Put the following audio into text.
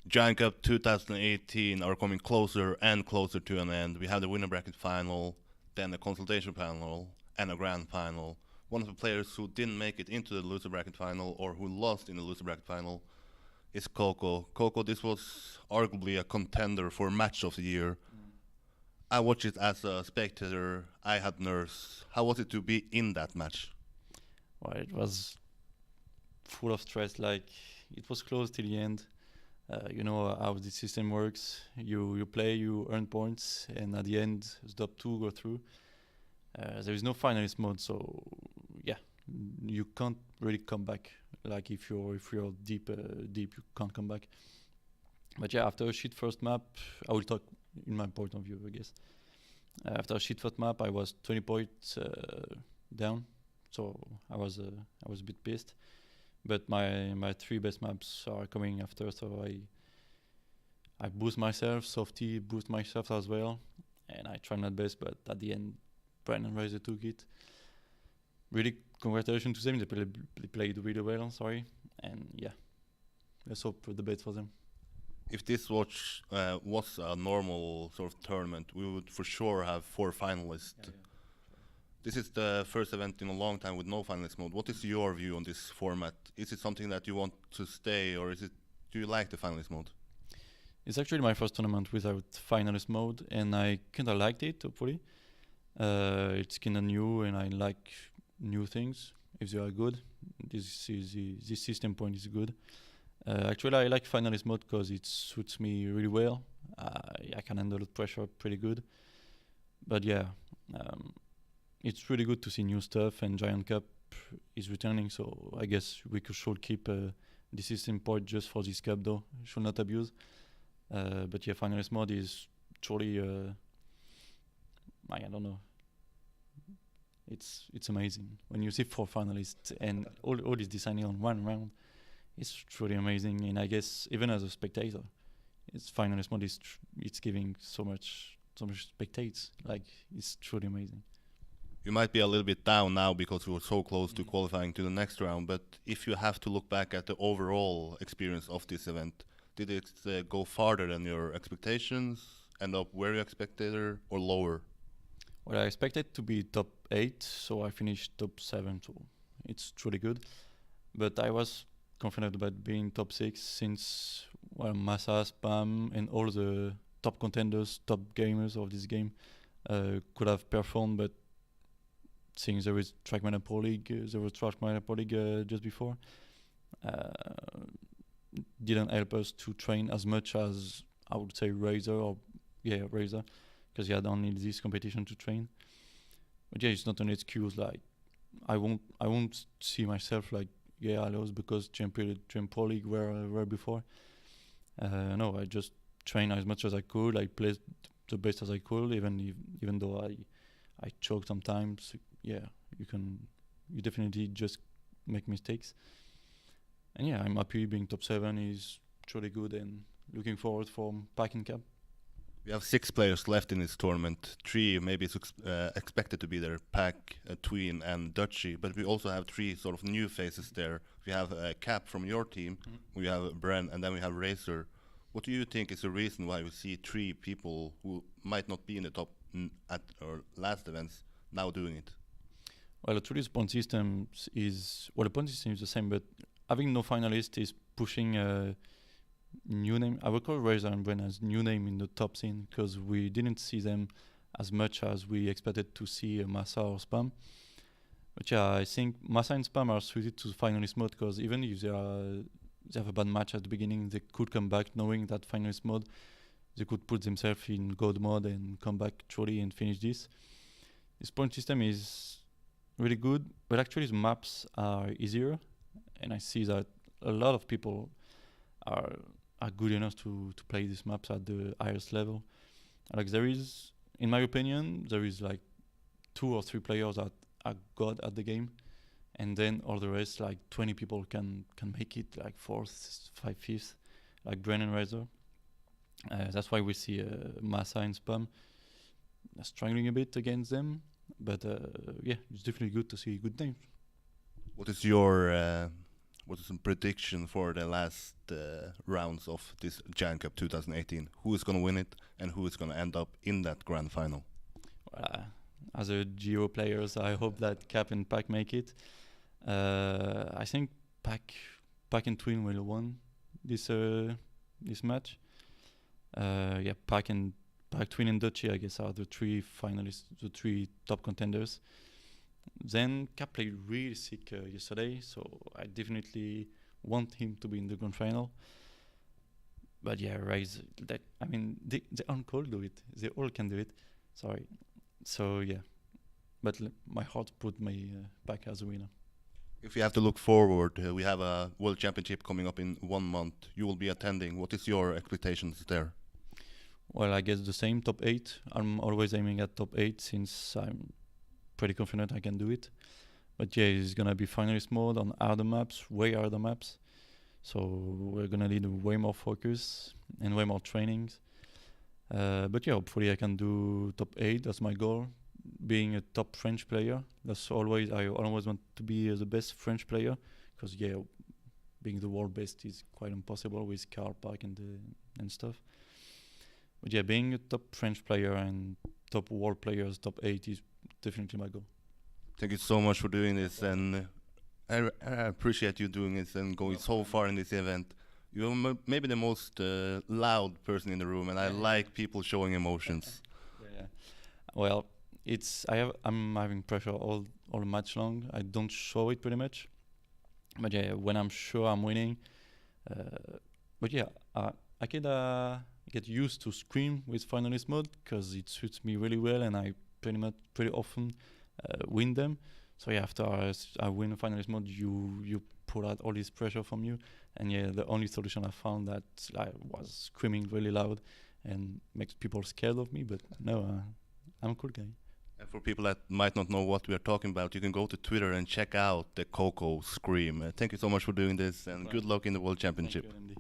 Giant Cup 2018 are coming closer and closer to an end. We have the winner bracket final, then a consultation panel, and a grand final. One of the players who didn't make it into the loser bracket final or who lost in the loser bracket final is Cocow. Cocow, this was arguably a contender for match of the year. I watched it as a spectator. I had nerves. How was it to be in that match? Well, it was full of stress. Like it was close till the end. You know how the system works. You play, you earn points, and at the end, the top two go through. There is no finalist mode, so yeah, you can't really come back. Like if you're deep, you can't come back. But yeah, after a shit first map, I will talk in my point of view, I guess. After a shit first map, I was 20 points down, so I was a bit pissed. But my three best maps are coming after, so I boost myself, Softy boost myself as well, and I try my best. But at the end, Brandon Razor took it. Really, congratulations to them. They played really well. Sorry, and yeah, let's hope for the best for them. If this was a normal sort of tournament, we would for sure have four finalists. This is the first event in a long time with no finalist mode. What is your view on this format? Is it something that you want to stay, or do you like the finalist mode? It's actually my first tournament without finalist mode, and I kinda liked it. Hopefully, it's kinda new, and I like new things if they are good. This system point is good. Actually, I like finalist mode because it suits me really well. I can handle the pressure pretty good. But yeah, it's really good to see new stuff, and Giant Cup is returning, so I guess we should keep the system point just for this cup though. Should not abuse. But yeah, finalist mode is truly, I don't know. It's amazing when you see four finalists and all is deciding on one round. It's truly amazing, and I guess even as a spectator, it's finalist mode it's giving so much spectates. Like it's truly amazing. You might be a little bit down now because we were so close to qualifying to the next round, but if you have to look back at the overall experience of this event, did it go farther than your expectations, end up where you expected or lower? Well, I expected to be top 8, so I finished top 7, so it's truly good. But I was confident about being top 6 since, well, Massa, Spam, and all the top contenders, top gamers of this game could have performed, but since there is Trackmania Pro League, there was Trackmania Pro League just before, didn't help us to train as much as I would say Razor, because he had only this competition to train. But yeah, it's not an excuse. Like I won't see myself like I lost because Champion Pro League were before. No, I just trained as much as I could. I played the best as I could, even though I choked sometimes. Yeah, you definitely just make mistakes. And yeah, I'm happy being top 7 is truly good, and looking forward for Packing Cup. We have 6 players left in this tournament. 3 maybe expected to be there, Pack, Tween, and Dutchy. But we also have 3 sort of new faces there. We have Cap from your team, we have Bren, and then we have Razor. What do you think is the reason why we see 3 people who might not be in the top at our last events now doing it? Well, actually, the point system the point system is the same, but having no finalist is pushing a new name. I would call Razor and Bren as new name in the top scene because we didn't see them as much as we expected to see Massa or Spam. But yeah, I think Massa and Spam are suited to finalist mode because even if they have a bad match at the beginning, they could come back knowing that finalist mode. They could put themselves in God mode and come back truly and finish this. This point system is really good, but actually the maps are easier, and I see that a lot of people are good enough to play these maps at the highest level. Like there is, in my opinion, there is like 2 or 3 players that are god at the game, and then all the rest, like 20 people can make it like 4th, 5th, 5th, like Bren and Razor. That's why we see Massa and Spam struggling a bit against them. But yeah, it's definitely good to see good names. What is your what is some prediction for the last rounds of this Giant Cup 2018? Who is going to win it, and who is going to end up in that grand final? As a Geo players, I hope that Cap and Pack make it. I think Pack and Twin will win this match. Pack, Twin, and Dutchy, I guess, are the three finalists, the three top contenders. Then Cap played really sick yesterday, so I definitely want him to be in the grand final. But yeah, Rise, they on call do it. They all can do it. Sorry. So yeah, but my heart put me Pack as a winner. If you have to look forward, we have a World Championship coming up in 1 month. You will be attending. What is your expectations there? Well, I guess the same, top 8. I'm always aiming at top 8 since I'm pretty confident I can do it. But yeah, it's gonna be finalist mode on harder maps, way harder maps. So we're gonna need way more focus and way more trainings. But yeah, hopefully I can do top 8. That's my goal. Being a top French player, I always want to be the best French player, because yeah, being the world best is quite impossible with Carl Park and stuff. But yeah, being a top French player and top world players, top 8 is definitely my goal. Thank you so much for doing this, and I appreciate you doing this and going so far in this event. You're maybe the most loud person in the room, and I like people showing emotions. Yeah. Well, I'm having pressure all match long. I don't show it pretty much, but yeah, when I'm sure I'm winning, but yeah, I get used to scream with finalist mode because it suits me really well, and I pretty often win them. So yeah, after I win finalist mode, you pull out all this pressure from you, and yeah, the only solution I found that I was screaming really loud and makes people scared of me. But no, I'm a cool guy. And for people that might not know what we are talking about, you can go to Twitter and check out the Cocow scream. Thank you so much for doing this, and good luck in the World Championship. Thank you,